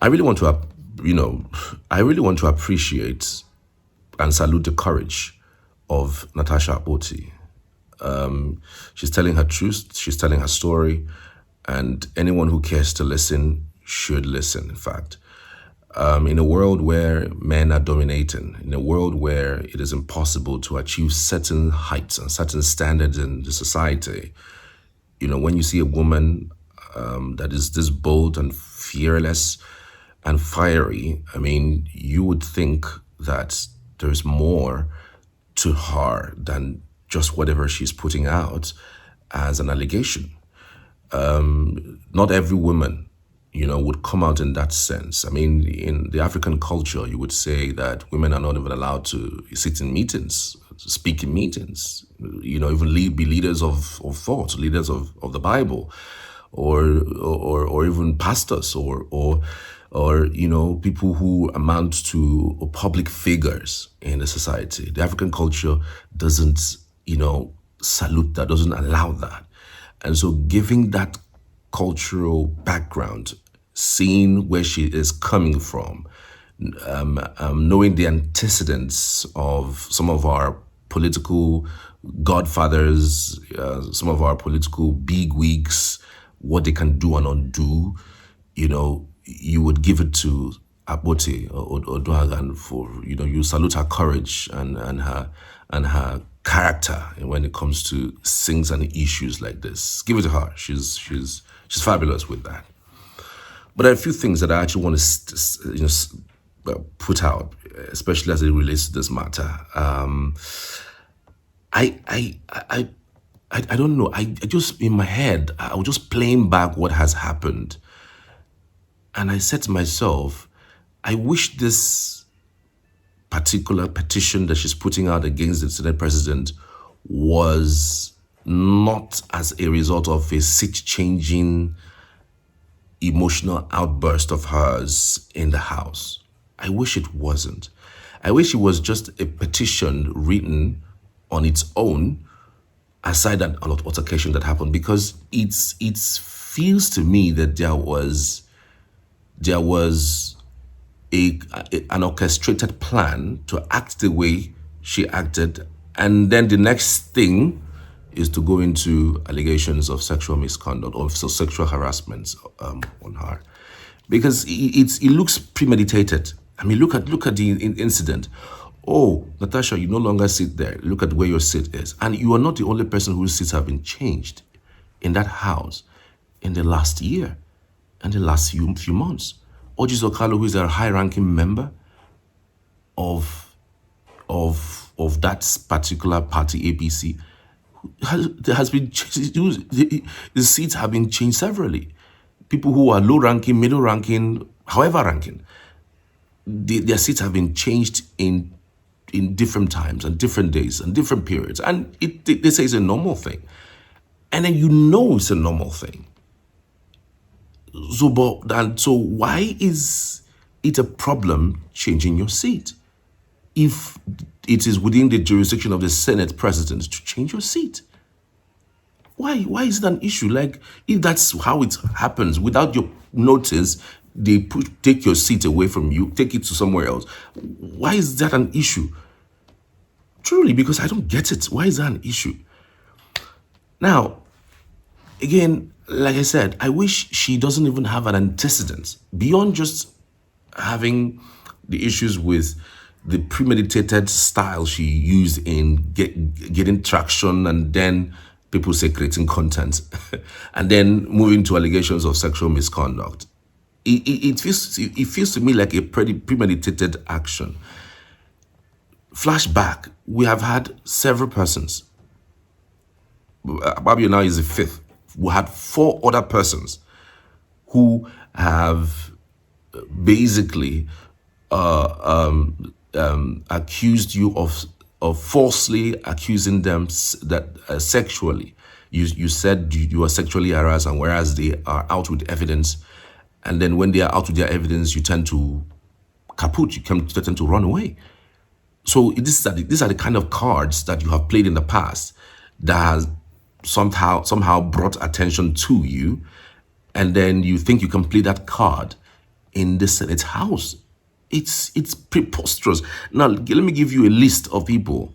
I really want to, I really want to appreciate and salute the courage of Natasha Akpoti. She's telling her truth, she's telling her story, and anyone who cares to listen should listen, in fact. In a world where men are dominating, in a world where it is impossible to achieve certain heights and certain standards in the society, when you see a woman that is this bold and fearless and fiery, I mean, you would think that there's more to her than just whatever she's putting out as an allegation. Not every woman, would come out in that sense. I mean, in the African culture, you would say that women are not even allowed to sit in meetings, speak in meetings, even be leaders of thought, leaders of the Bible, or even pastors, or people who amount to public figures in the society. The African culture doesn't salute that, doesn't allow that. And so giving that cultural background, seeing where she is coming from, knowing the antecedents of some of our political godfathers, some of our political bigwigs, what they can do and undo, you would give it to Akpoti or Duagan for, you salute her courage and her character when it comes to things and issues like this. Give it to her. She's fabulous with that. But there are a few things that I actually want to put out, especially as it relates to this matter. I don't know. I just, in my head, I was just playing back what has happened. And I said to myself, I wish this particular petition that she's putting out against the Senate president was not as a result of a seat-changing emotional outburst of hers in the House. I wish it wasn't. I wish it was just a petition written on its own, aside an altercation that happened, because it feels to me that there was an orchestrated plan to act the way she acted, and then the next thing is to go into allegations of sexual misconduct or sexual harassment on her, because it looks premeditated. I mean, look at the incident. Oh, Natasha, you no longer sit there. Look at where your seat is, and you are not the only person whose seats have been changed in that house in the last year and the last few months. Ojis Okalo, who is a high-ranking member of that particular party, APC, there has been the seats have been changed severally. People who are low-ranking, middle-ranking, however ranking, their seats have been changed in different times and different days and different periods, and they say it's a normal thing, and then it's a normal thing. So why is it a problem changing your seat if it is within the jurisdiction of the Senate president to change your seat? Why is it an issue? Like, if that's how it happens, without your notice, they take your seat away from you, take it to somewhere else. Why is that an issue? Truly, because I don't get it. Why is that an issue? Now, again, like I said, I wish she doesn't even have an antecedent beyond just having the issues with the premeditated style she used in getting traction, and then people say creating content, and then moving to allegations of sexual misconduct. It feels to me like a pretty premeditated action. Flashback, we have had several persons. Akpabio now is the fifth. We had 4 other persons who have basically accused you of falsely accusing them that sexually. You said you are sexually harassed, and whereas they are out with evidence, and then when they are out with their evidence, you tend to kaput, you tend to run away. So these are the kind of cards that you have played in the past that has somehow brought attention to you, and then you think you can play that card in the Senate House. It's preposterous. Now, let me give you a list of people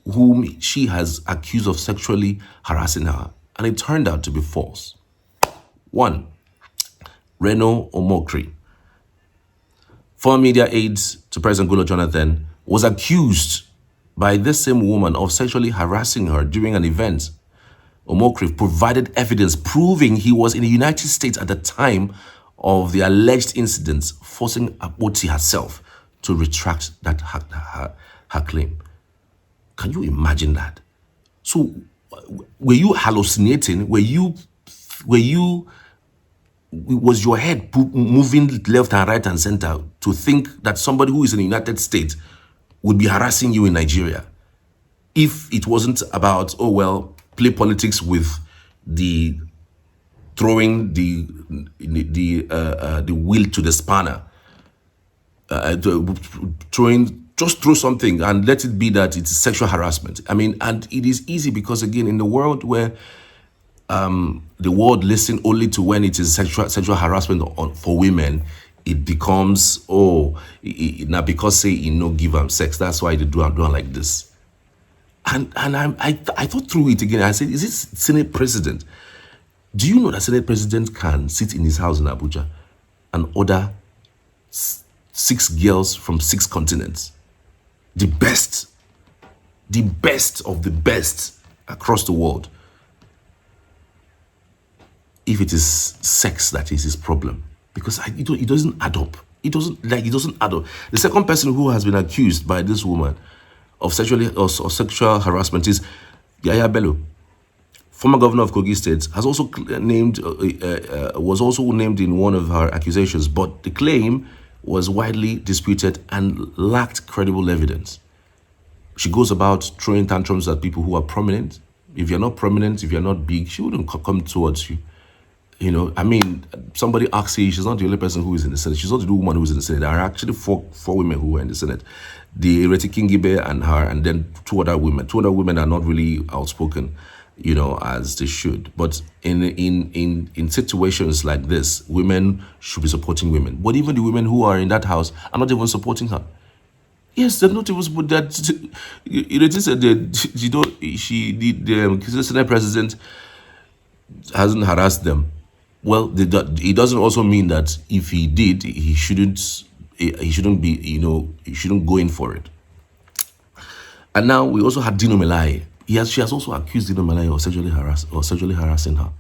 whom she has accused of sexually harassing her, and it turned out to be false. One, Reno Omokri, former media aide to President Goodluck Jonathan, was accused by this same woman of sexually harassing her during an event. Omokri provided evidence proving he was in the United States at the time of the alleged incidents, forcing Akpoti herself to retract that her claim. Can you imagine that? So, were you hallucinating? Was your head moving left and right and center to think that somebody who is in the United States would be harassing you in Nigeria? If it wasn't about, oh well, play politics with the throwing the wheel to the spanner, throw something and let it be that it's sexual harassment. I mean, and it is easy because again, in the world where the world listen only to when it is sexual harassment for women, it becomes, now because say give them sex, that's why they do like this. And I thought through it again. I said, is this Senate president? Do you know that Senate president can sit in his house in Abuja and order 6 girls from 6 continents, the best of the best across the world? If it is sex that is his problem, because it doesn't add up. It doesn't add up. The second person who has been accused by this woman of sexual harassment is Yaya Bello, former governor of Kogi State, has also was also named in one of her accusations, but the claim was widely disputed and lacked credible evidence. She goes about throwing tantrums at people who are prominent. If you're not prominent, if you're not big, she wouldn't come towards you. I mean, somebody asks her, she's not the only person who is in the Senate. She's not the only woman who is in the Senate. There are actually four women who were in the Senate. The Ireti Kingibe and her, and then 2 other women. 2 other women are not really outspoken, as they should. But in situations like this, women should be supporting women. But even the women who are in that house are not even supporting her. Yes, they're not even supporting that. Ireti said that the Senate president hasn't harassed them. Well, it doesn't also mean that if he did, he shouldn't be, he shouldn't go in for it. And now we also had Dino Melai. She has also accused Dino Melai of sexually harassing her.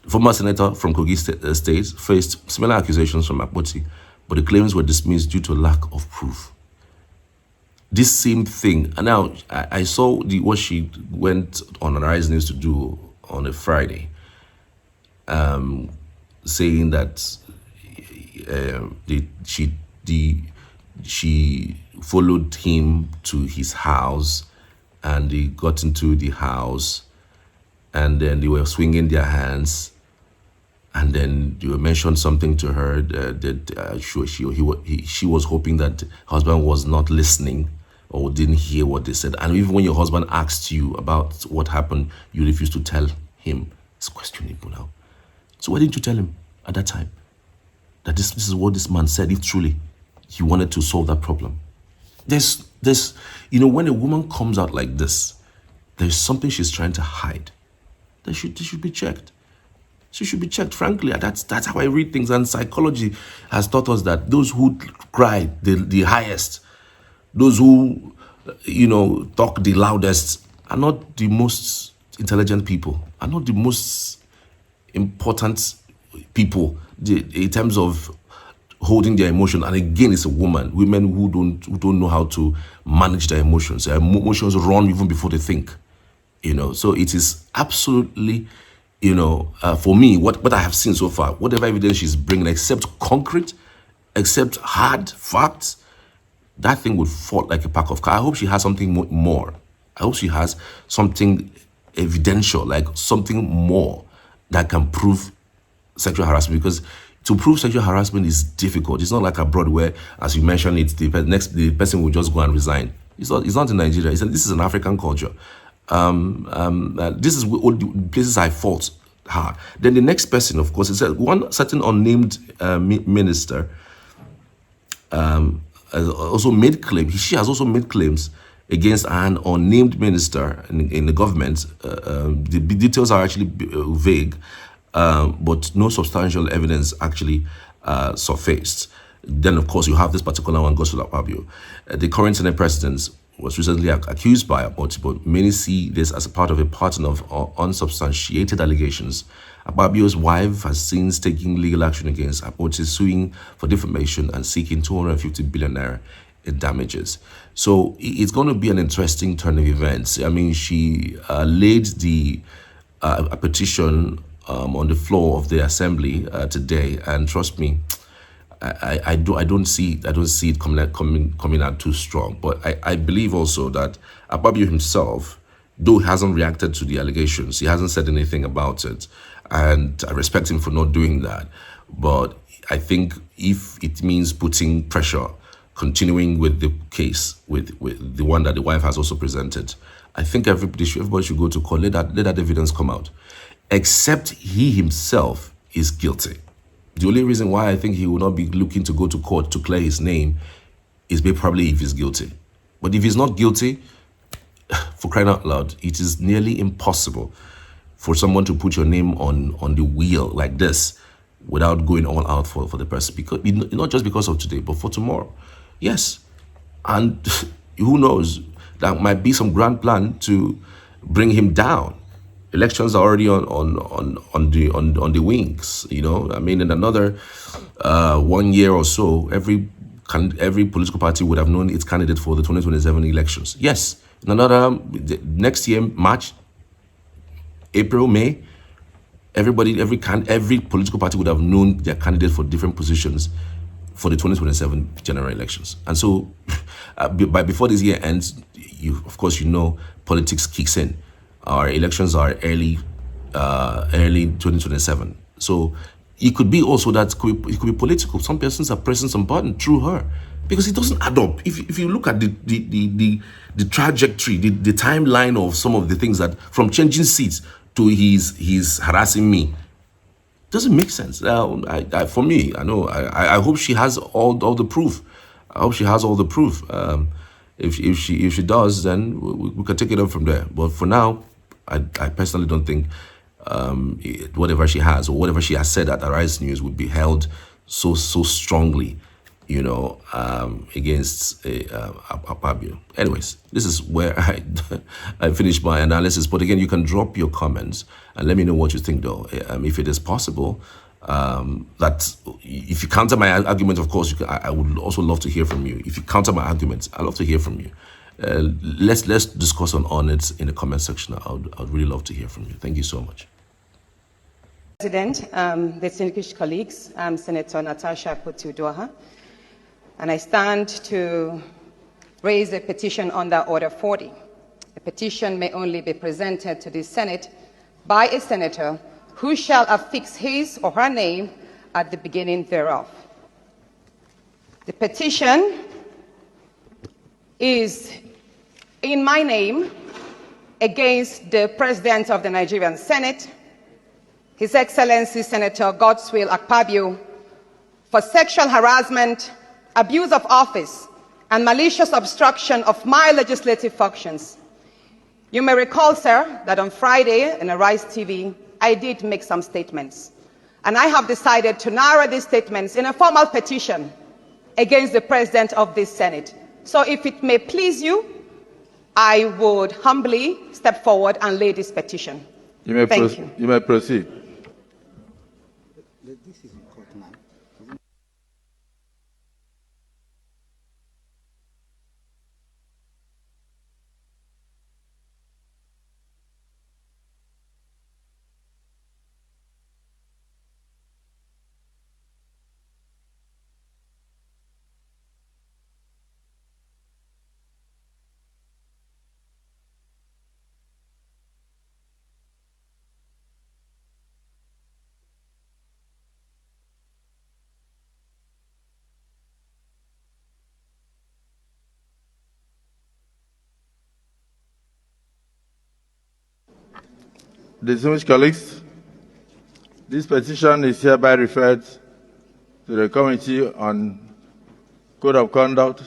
The former senator from Kogi State faced similar accusations from Akpoti, but the claims were dismissed due to lack of proof. This same thing, and now I saw what she went on Arise News to do on a Friday, saying that she followed him to his house, and they got into the house, and then they were swinging their hands, and then they mentioned something to her that she was hoping that her husband was not listening or didn't hear what they said. And even when your husband asked you about what happened, you refused to tell him. It's questionable now. So why didn't you tell him at that time that this is what this man said, if truly he wanted to solve that problem? There's when a woman comes out like this, there's something she's trying to hide. They should be checked. She should be checked, frankly. That's how I read things. And psychology has taught us that those who cry the highest, those who, talk the loudest, are not the most intelligent people, are not the most important people in terms of holding their emotion. And again, it's a woman. Women who don't know how to manage their emotions. Their emotions run even before they think. So it is absolutely, for me, what I have seen so far, whatever evidence she's bringing, except concrete, except hard facts, that thing would fall like a pack of cards. I hope she has something more. I hope she has something evidential, like something more that can prove sexual harassment, because to prove sexual harassment is difficult. It's not like abroad where, as you mentioned, the person will just go and resign. It's not in Nigeria. This is an African culture. This is all the places I fought Then the next person, of course, is one certain unnamed minister has also made claims. She has also made claims against an unnamed minister in the government. The details are actually vague, but no substantial evidence actually surfaced. Then, of course, you have this particular one, Godswill Akpabio. The current Senate President was recently accused by Akpoti, but many see this as a part of a pattern of unsubstantiated allegations. Akpabio's wife has since taken legal action against Akpoti, suing for defamation and seeking 250 billion naira in damages. So it's going to be an interesting turn of events. I mean, she laid a petition on the floor of the assembly today, and trust me, I don't see it coming out too strong. But I believe also that Akpabio himself, though he hasn't reacted to the allegations, he hasn't said anything about it, and I respect him for not doing that. But I think if it means putting pressure, continuing with the case, with the one that the wife has also presented, I think everybody should go to court. Let that evidence come out, except he himself is guilty. The only reason why I think he will not be looking to go to court to clear his name is probably if he's guilty. But if he's not guilty, for crying out loud, it is nearly impossible for someone to put your name on the wheel like this without going all out for the person. Because not just because of today, but for tomorrow. Yes. And who knows, that might be some grand plan to bring him down. Elections are already on the wings. You know, I mean, in another 1 year or so, every political party would have known its candidate for the 2027 elections. Yes, in another next year, March, April, May, every political party would have known their candidate for different positions for the 2027 general elections. And so, before this year ends, of course, politics kicks in. Our elections are early 2027. So it could be also that it could be political. Some persons are pressing some button through her because it doesn't add up. If you look at the trajectory, the timeline of some of the things that from changing seats to he's harassing me, doesn't make sense. For me, I hope she has all the proof. I hope she has all the proof. If she does, then we can take it up from there. But for now, I personally don't think whatever she has or whatever she has said at Arise News would be held so strongly, against Akpabio. Anyways, this is where I finished my analysis. But again, you can drop your comments and let me know what you think, though. If it is possible, that if you counter my argument, of course, I would also love to hear from you. If you counter my argument, I'd love to hear from you. Let's discuss on it in the comment section. I'd really love to hear from you. Thank you so much. President, distinguished colleagues, I'm Senator Natasha Akpoti, and I stand to raise a petition under Order 40. A petition may only be presented to the Senate by a senator who shall affix his or her name at the beginning thereof. The petition is in my name against the President of the Nigerian Senate, His Excellency Senator Godswill Akpabio, for sexual harassment, abuse of office, and malicious obstruction of my legislative functions. You may recall, sir, that on Friday in Arise TV, I did make some statements. And I have decided to narrow these statements in a formal petition against the President of this Senate. So if it may please you, I would humbly step forward and lay this petition. Thank you. You may proceed. Distinguished colleagues, This petition is hereby referred to the Committee on Code of Conduct,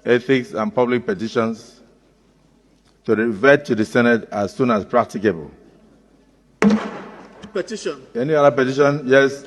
Ethics and Public Petitions to revert to the Senate as soon as practicable. Petition. Any other petition? Yes.